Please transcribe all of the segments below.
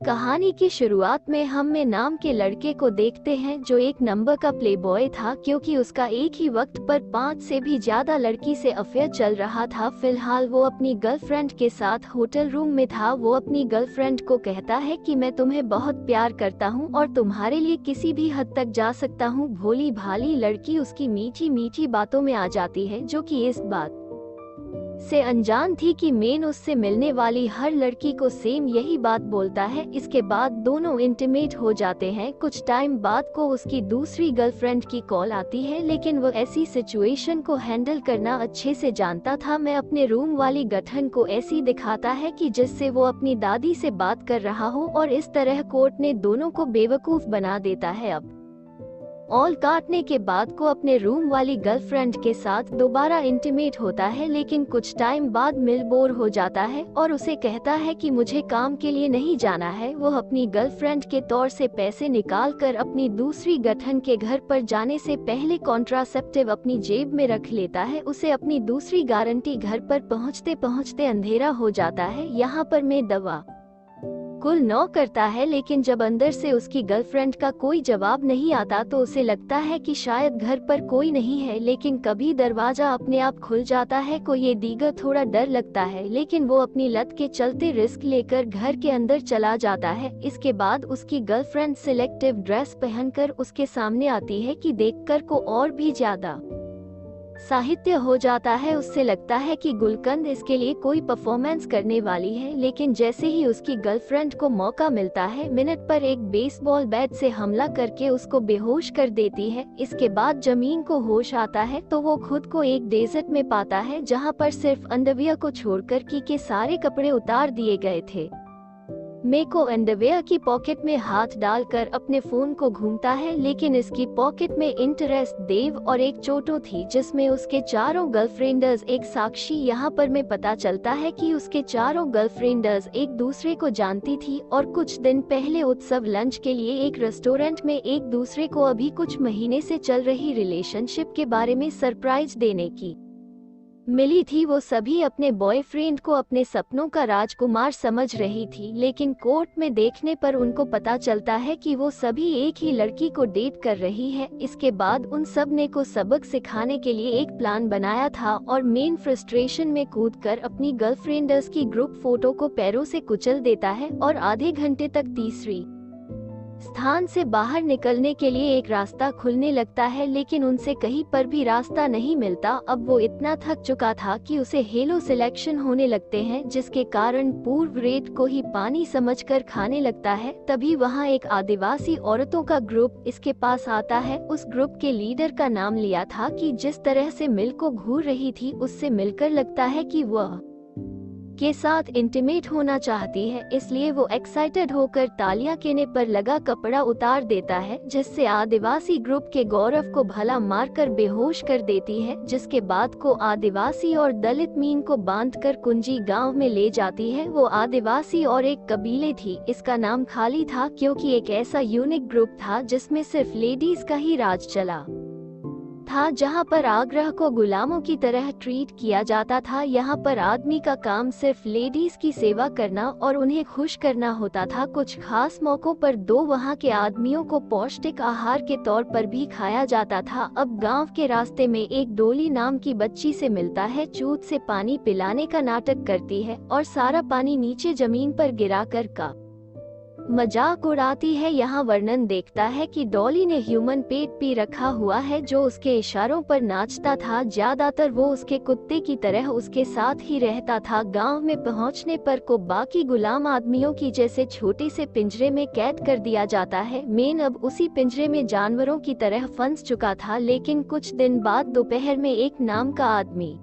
कहानी की शुरुआत में हम में नाम के लड़के को देखते हैं जो एक नंबर का प्लेबॉय था क्योंकि उसका एक ही वक्त पर 5 से भी ज्यादा लड़की से अफेयर चल रहा था। फिलहाल वो अपनी गर्लफ्रेंड के साथ होटल रूम में था। वो अपनी गर्लफ्रेंड को कहता है कि मैं तुम्हें बहुत प्यार करता हूँ और तुम्हारे लिए किसी भी हद तक जा सकता हूँ। भोली भाली लड़की उसकी मीठी मीठी बातों में आ जाती है, जो कि इस बात से अनजान थी कि मेन उससे मिलने वाली हर लड़की को सेम यही बात बोलता है। इसके बाद दोनों इंटीमेट हो जाते हैं। कुछ टाइम बाद को उसकी दूसरी गर्लफ्रेंड की कॉल आती है, लेकिन वो ऐसी सिचुएशन को हैंडल करना अच्छे से जानता था। मैं अपने रूम वाली गठन को ऐसी दिखाता है कि जिससे वो अपनी दादी से बात कर रहा हो, और इस तरह कोर्ट ने दोनों को बेवकूफ बना देता है। अब ऑल काटने के बाद को अपने रूम वाली गर्लफ्रेंड के साथ दोबारा इंटीमेट होता है, लेकिन कुछ टाइम बाद मिल बोर हो जाता है और उसे कहता है कि मुझे काम के लिए नहीं जाना है। वो अपनी गर्लफ्रेंड के तौर से पैसे निकाल कर अपनी दूसरी गठन के घर पर जाने से पहले कॉन्ट्रासेप्टिव अपनी जेब में रख लेता है। उसे अपनी दूसरी गारंटी घर पर पहुंचते पहुंचते अंधेरा हो जाता है। यहाँ पर मैं दवा कुल 9 करता है, लेकिन जब अंदर से उसकी गर्लफ्रेंड का कोई जवाब नहीं आता तो उसे लगता है कि शायद घर पर कोई नहीं है, लेकिन कभी दरवाजा अपने आप खुल जाता है। को ये दीगर थोड़ा डर लगता है, लेकिन वो अपनी लत के चलते रिस्क लेकर घर के अंदर चला जाता है। इसके बाद उसकी गर्लफ्रेंड सिलेक्टिव ड्रेस पहनकर उसके सामने आती है कि देखकर को और भी ज्यादा साहित्य हो जाता है। उससे लगता है कि गुलकंद इसके लिए कोई परफॉर्मेंस करने वाली है, लेकिन जैसे ही उसकी गर्लफ्रेंड को मौका मिलता है, मिनट पर एक बेसबॉल बैट से हमला करके उसको बेहोश कर देती है। इसके बाद जमीन को होश आता है तो वो खुद को एक डेजर्ट में पाता है, जहां पर सिर्फ अंडरवियर को छोड़कर की के सारे कपड़े उतार दिए गए थे। मेको अंडरवियर की पॉकेट में हाथ डालकर अपने फोन को घूमता है, लेकिन इसकी पॉकेट में इंटरेस्ट देव और एक चोटो थी जिसमें उसके चारों गर्लफ्रेंडर्स एक साक्षी। यहाँ पर में पता चलता है कि उसके चारों गर्लफ्रेंडर्स एक दूसरे को जानती थी और कुछ दिन पहले उत्सव लंच के लिए एक रेस्टोरेंट में एक दूसरे को अभी कुछ महीने से चल रही रिलेशनशिप के बारे में सरप्राइज देने की मिली थी। वो सभी अपने बॉयफ्रेंड को अपने सपनों का राजकुमार समझ रही थी, लेकिन कोर्ट में देखने पर उनको पता चलता है कि वो सभी एक ही लड़की को डेट कर रही है। इसके बाद उन सब ने को सबक सिखाने के लिए एक प्लान बनाया था और मेन फ्रस्ट्रेशन में कूदकर अपनी गर्लफ्रेंडर्स की ग्रुप फोटो को पैरों से कुचल देता है और आधे घंटे तक तीसरी स्थान से बाहर निकलने के लिए एक रास्ता खुलने लगता है, लेकिन उनसे कहीं पर भी रास्ता नहीं मिलता। अब वो इतना थक चुका था कि उसे हेलो सिलेक्शन होने लगते हैं, जिसके कारण पूर्व रेत को ही पानी समझकर खाने लगता है। तभी वहाँ एक आदिवासी औरतों का ग्रुप इसके पास आता है। उस ग्रुप के लीडर का नाम लिया था कि जिस तरह से मिल को घूर रही थी, उससे मिलकर लगता है कि वह के साथ इंटीमेट होना चाहती है, इसलिए वो एक्साइटेड होकर तालियां कहने पर लगा कपड़ा उतार देता है, जिससे आदिवासी ग्रुप के गौरव को भला मारकर बेहोश कर देती है। जिसके बाद को आदिवासी और दलित मीन को बांधकर कुंजी गांव में ले जाती है। वो आदिवासी और एक कबीले थी। इसका नाम खाली था क्योंकि एक ऐसा यूनिक ग्रुप था जिसमें सिर्फ लेडीज का ही राज चला था, जहां पर आग्रह को गुलामों की तरह ट्रीट किया जाता था। यहाँ पर आदमी का काम सिर्फ लेडीज की सेवा करना और उन्हें खुश करना होता था। कुछ खास मौकों पर वहाँ के आदमियों को पौष्टिक आहार के तौर पर भी खाया जाता था। अब गांव के रास्ते में एक डोली नाम की बच्ची से मिलता है। चूत से पानी पिलाने का नाटक करती है और सारा पानी नीचे जमीन पर गिरा कर का मजाक उड़ाती है। यहाँ वर्णन देखता है कि डॉली ने ह्यूमन पेट पी रखा हुआ है जो उसके इशारों पर नाचता था। ज्यादातर वो उसके कुत्ते की तरह उसके साथ ही रहता था। गांव में पहुंचने पर को बाकी गुलाम आदमियों की जैसे छोटे से पिंजरे में कैद कर दिया जाता है। मेन अब उसी पिंजरे में जानवरों की तरह फंस चुका था, लेकिन कुछ दिन बाद दोपहर में एक नाम का आदमी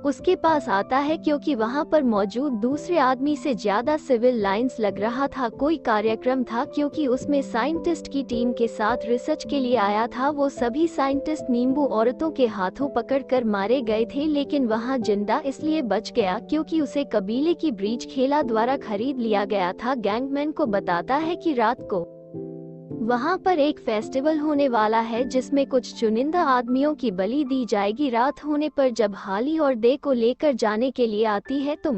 उसके पास आता है क्योंकि वहाँ पर मौजूद दूसरे आदमी से ज्यादा सिविल लाइंस लग रहा था। कोई कार्यक्रम था क्योंकि उसमें साइंटिस्ट की टीम के साथ रिसर्च के लिए आया था। वो सभी साइंटिस्ट नींबू औरतों के हाथों पकड़कर मारे गए थे, लेकिन वहाँ जिंदा इसलिए बच गया क्योंकि उसे कबीले की ब्रीच खेला द्वारा खरीद लिया गया था। गैंगमैन को बताता है कि रात को वहाँ पर एक फेस्टिवल होने वाला है जिसमें कुछ चुनिंदा आदमियों की बलि दी जाएगी। रात होने पर जब हाली और दे को लेकर जाने के लिए आती है तो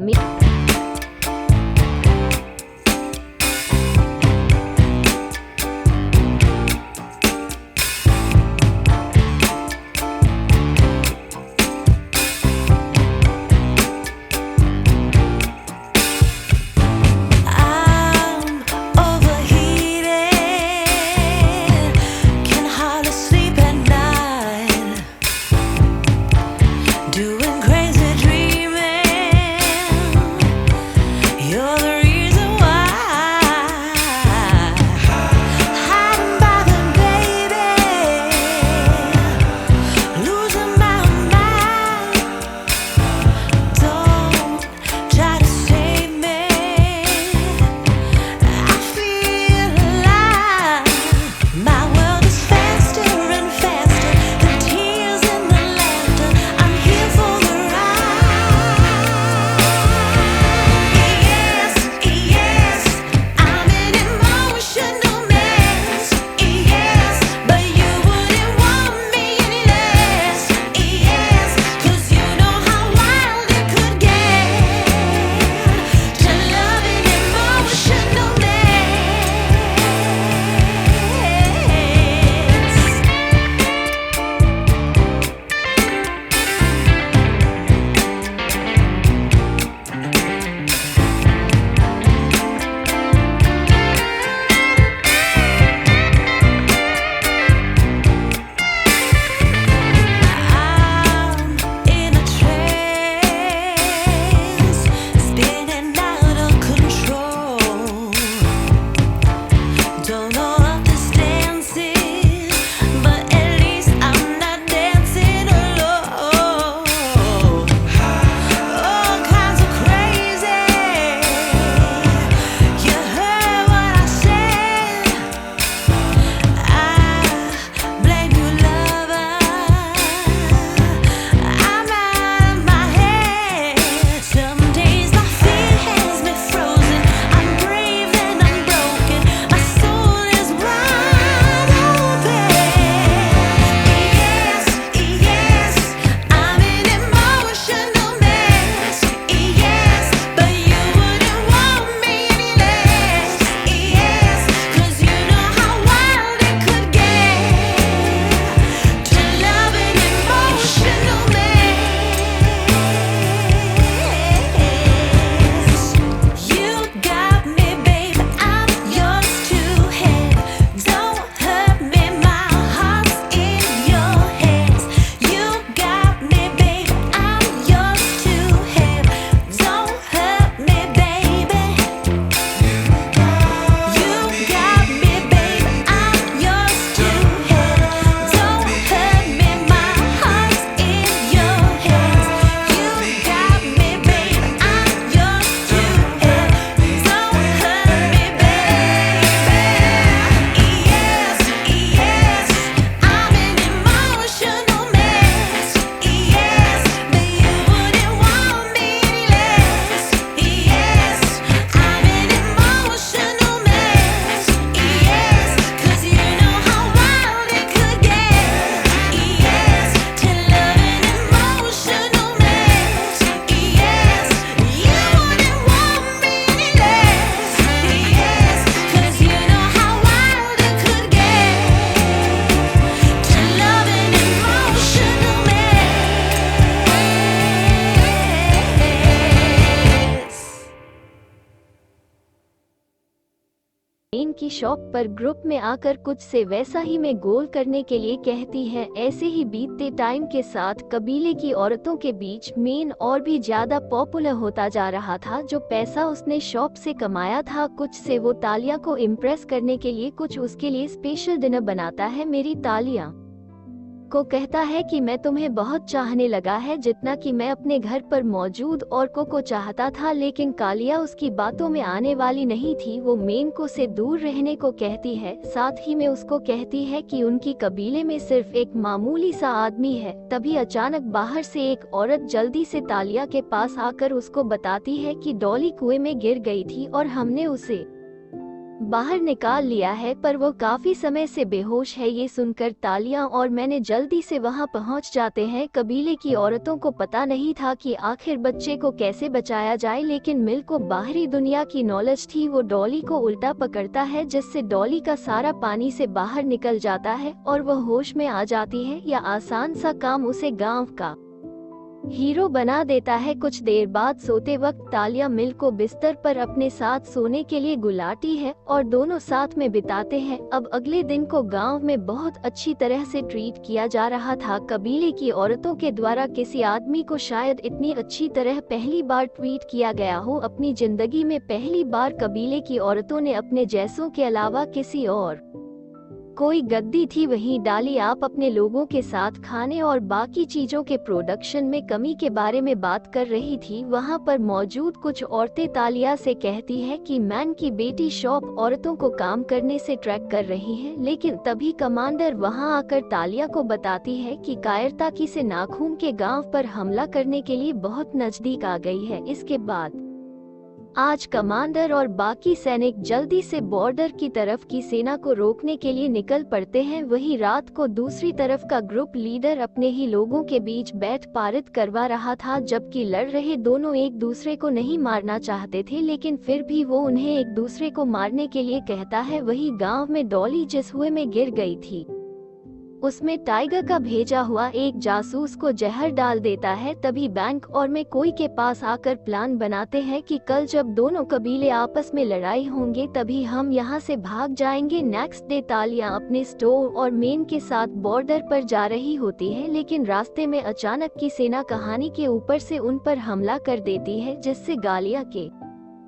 मेन की शॉप पर ग्रुप में आकर कुछ से वैसा ही में गोल करने के लिए कहती है। ऐसे ही बीतते टाइम के साथ कबीले की औरतों के बीच मेन और भी ज्यादा पॉपुलर होता जा रहा था। जो पैसा उसने शॉप से कमाया था कुछ से वो तालिया को इम्प्रेस करने के लिए कुछ उसके लिए स्पेशल डिनर बनाता है। मेरी तालिया को कहता है कि मैं तुम्हें बहुत चाहने लगा है जितना कि मैं अपने घर पर मौजूद औरतों को चाहता था, लेकिन कालिया उसकी बातों में आने वाली नहीं थी। वो मेन को से दूर रहने को कहती है, साथ ही में उसको कहती है कि उनकी कबीले में सिर्फ एक मामूली सा आदमी है। तभी अचानक बाहर से एक औरत जल्दी से तालिया के पास आकर उसको बताती है कि डॉली कुएं में गिर गई थी और हमने उसे बाहर निकाल लिया है, पर वो काफी समय से बेहोश है। ये सुनकर तालिया और मैंने जल्दी से वहां पहुंच जाते हैं। कबीले की औरतों को पता नहीं था कि आखिर बच्चे को कैसे बचाया जाए, लेकिन मिल को बाहरी दुनिया की नॉलेज थी। वो डॉली को उल्टा पकड़ता है जिससे डॉली का सारा पानी से बाहर निकल जाता है और वह होश में आ जाती है। यह आसान सा काम उसे गाँव का हीरो बना देता है। कुछ देर बाद सोते वक्त तालिया मिल को बिस्तर पर अपने साथ सोने के लिए बुलाती है और दोनों साथ में बिताते हैं। अब अगले दिन को गांव में बहुत अच्छी तरह से ट्रीट किया जा रहा था। कबीले की औरतों के द्वारा किसी आदमी को शायद इतनी अच्छी तरह पहली बार ट्रीट किया गया हो। अपनी जिंदगी में पहली बार कबीले की औरतों ने अपने जैसों के अलावा किसी और कोई गद्दी थी वहीं डाली आप अपने लोगों के साथ खाने और बाकी चीजों के प्रोडक्शन में कमी के बारे में बात कर रही थी। वहां पर मौजूद कुछ औरतें तालिया से कहती है कि मैन की बेटी शॉप औरतों को काम करने से ट्रैक कर रही है, लेकिन तभी कमांडर वहां आकर तालिया को बताती है कि कायरताकी से नाखून के गांव पर हमला करने के लिए बहुत नजदीक आ गई है। इसके बाद आज कमांडर और बाकी सैनिक जल्दी से बॉर्डर की तरफ की सेना को रोकने के लिए निकल पड़ते हैं। वही रात को दूसरी तरफ का ग्रुप लीडर अपने ही लोगों के बीच बैठ पारित करवा रहा था, जबकि लड़ रहे दोनों एक दूसरे को नहीं मारना चाहते थे, लेकिन फिर भी वो उन्हें एक दूसरे को मारने के लिए कहता है। वही गांव में डॉली जिस कुएं में गिर गई थी उसमें टाइगर का भेजा हुआ एक जासूस को जहर डाल देता है। तभी बैंक और में कोई के पास आकर प्लान बनाते हैं कि कल जब दोनों कबीले आपस में लड़ाई होंगे तभी हम यहाँ से भाग जाएंगे। नेक्स्ट डे तालिया अपने स्टोर और मेन के साथ बॉर्डर पर जा रही होती है, लेकिन रास्ते में अचानक की सेना कहानी के ऊपर से उन पर हमला कर देती है, जिससे गालिया के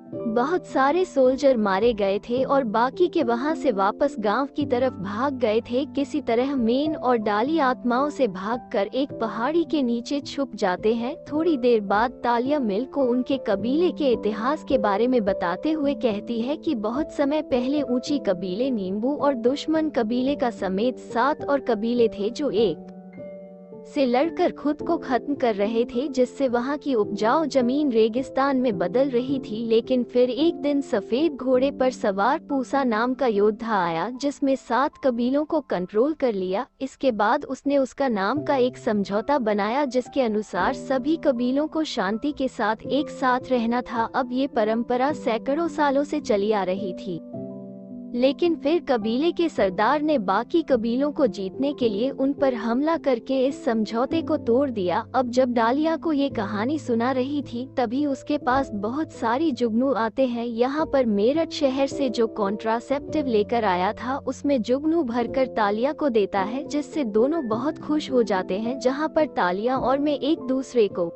बहुत सारे सोल्जर मारे गए थे और बाकी के वहां से वापस गांव की तरफ भाग गए थे। किसी तरह मेन और डाली आत्माओं से भागकर एक पहाड़ी के नीचे छुप जाते हैं। थोड़ी देर बाद तालिया मिल को उनके कबीले के इतिहास के बारे में बताते हुए कहती है कि बहुत समय पहले ऊंची कबीले नींबू और दुश्मन कबीले का समेत 7 और कबीले थे जो एक से लड़कर खुद को खत्म कर रहे थे, जिससे वहां की उपजाऊ जमीन रेगिस्तान में बदल रही थी। लेकिन फिर एक दिन सफेद घोड़े पर सवार पूसा नाम का योद्धा आया जिसमें 7 कबीलों को कंट्रोल कर लिया। इसके बाद उसने उसका नाम का एक समझौता बनाया जिसके अनुसार सभी कबीलों को शांति के साथ एक साथ रहना था। अब ये परंपरा सैकड़ों सालों से चली आ रही थी, लेकिन फिर कबीले के सरदार ने बाकी कबीलों को जीतने के लिए उन पर हमला करके इस समझौते को तोड़ दिया। अब जब डालिया को ये कहानी सुना रही थी तभी उसके पास बहुत सारी जुगनू आते हैं। यहाँ पर मेरठ शहर से जो कॉन्ट्रासेप्टिव लेकर आया था उसमें जुगनू भरकर तालिया को देता है, जिससे दोनों बहुत खुश हो जाते हैं। जहाँ पर तालिया और मैं एक दूसरे को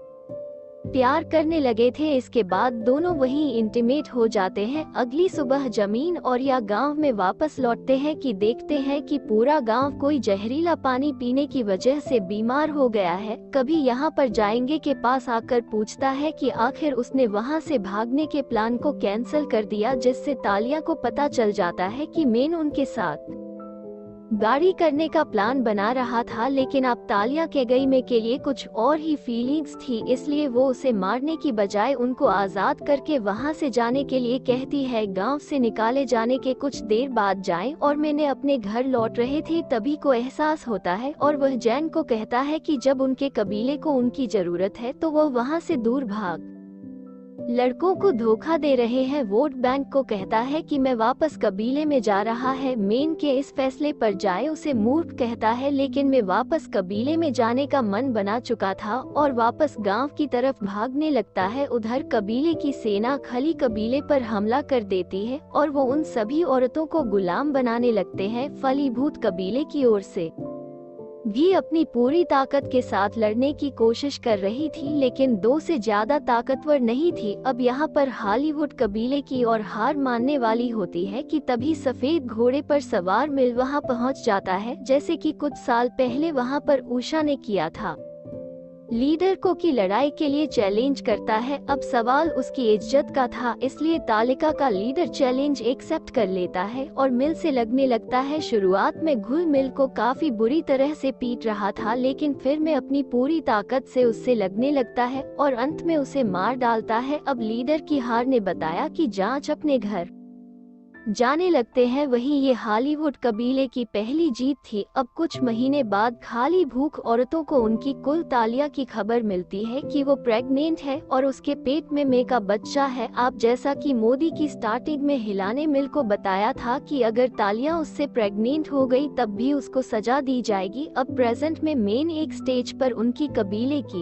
प्यार करने लगे थे। इसके बाद दोनों वहीं इंटीमेट हो जाते हैं। अगली सुबह जमीन और या गांव में वापस लौटते हैं कि देखते हैं कि पूरा गांव कोई जहरीला पानी पीने की वजह से बीमार हो गया है। कभी यहाँ पर जाएंगे के पास आकर पूछता है कि आखिर उसने वहाँ से भागने के प्लान को कैंसिल कर दिया, जिससे तालिया को पता चल जाता है कि मेन उनके साथ गाड़ी करने का प्लान बना रहा था, लेकिन अब तालिया के गई में के लिए कुछ और ही फीलिंग्स थी, इसलिए वो उसे मारने की बजाय उनको आजाद करके वहां से जाने के लिए कहती है। गांव से निकाले जाने के कुछ देर बाद जाएं और मैंने अपने घर लौट रहे थे तभी को एहसास होता है और वह जैन को कहता है कि जब उनके कबीले को उनकी जरूरत है तो वो वहां से दूर भाग लड़कों को धोखा दे रहे हैं। वोट बैंक को कहता है कि मैं वापस कबीले में जा रहा है। मेन के इस फैसले पर जाए उसे मूर्ख कहता है, लेकिन मैं वापस कबीले में जाने का मन बना चुका था और वापस गांव की तरफ भागने लगता है। उधर कबीले की सेना खली कबीले पर हमला कर देती है और वो उन सभी औरतों को गुलाम बनाने लगते हैं। फलीभूत कबीले की ओर से भी अपनी पूरी ताकत के साथ लड़ने की कोशिश कर रही थी, लेकिन 2 से ज्यादा ताकतवर नहीं थी। अब यहाँ पर हॉलीवुड कबीले की और हार मानने वाली होती है कि तभी सफेद घोड़े पर सवार मिल वहाँ पहुँच जाता है, जैसे कि कुछ साल पहले वहाँ पर उषा ने किया था। लीडर को की लड़ाई के लिए चैलेंज करता है। अब सवाल उसकी इज्जत का था, इसलिए तालिका का लीडर चैलेंज एक्सेप्ट कर लेता है और मिल से लगने लगता है। शुरुआत में घुल मिल को काफी बुरी तरह से पीट रहा था, लेकिन फिर में अपनी पूरी ताकत से उससे लगने लगता है और अंत में उसे मार डालता है। अब लीडर की हार ने बताया कि जांच अपने घर जाने लगते हैं। वहीं ये हॉलीवुड कबीले की पहली जीत थी। अब कुछ महीने बाद खाली भूख औरतों को उनकी कुल तालिया की खबर मिलती है कि वो प्रेग्नेंट है और उसके पेट में मे का बच्चा है। आप जैसा कि मोदी की स्टार्टिंग में हिलाने मिल को बताया था कि अगर तालिया उससे प्रेग्नेंट हो गई तब भी उसको सजा दी जाएगी। अब प्रेजेंट में मेन एक स्टेज पर उनकी कबीले की